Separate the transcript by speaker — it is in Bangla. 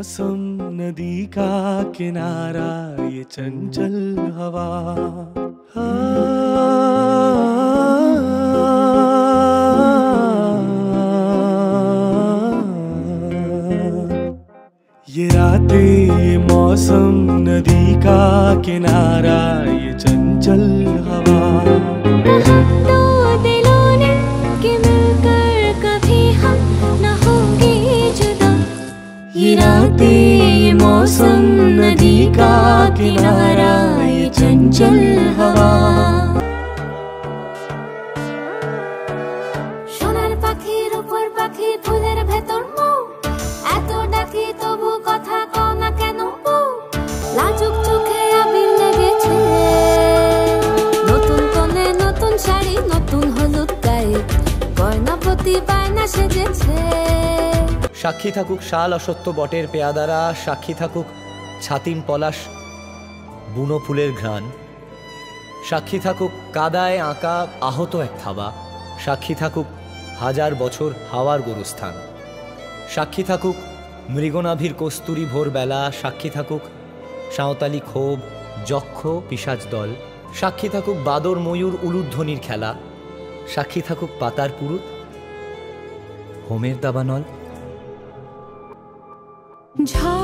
Speaker 1: मौसम नदी का किनारा ये चंचल हवा ये रातें ये मौसम नदी का किनारा ये चंचल हवा ये रातें ये मौसम नदी का किनारा ये चंचल हवा
Speaker 2: সোনার পাখির উপর পাখি ফুলের ভেতর মুখ এত ডাকি তবু কথা কও না কেন লাজুক চোখে আবির লেগেছে নতুন কোণে নতুন শাড়ি নতুন হলুদ গায়ে গয়নাপতি বায়না সেজেছে
Speaker 3: সাক্ষী থাকুক শাল অসত্য বটের পেয়াদারা সাক্ষী থাকুক ছাতিম পলাশ বুনো ফুলের ঘ্রাণ সাক্ষী থাকুক কাদায় আঁকা আহত এক থাবা সাক্ষী থাকুক হাজার বছর হাওয়ার গোরস্থান সাক্ষী থাকুক মৃগনাভির কস্তুরী ভোরবেলা সাক্ষী থাকুক সাঁওতালি ক্ষোভ যক্ষ পিশাচ দল সাক্ষী থাকুক বাদর ময়ূর উলুধ্বনির খেলা সাক্ষী থাকুক পাতার পুরুত হোমের দাবানল
Speaker 2: ঝড়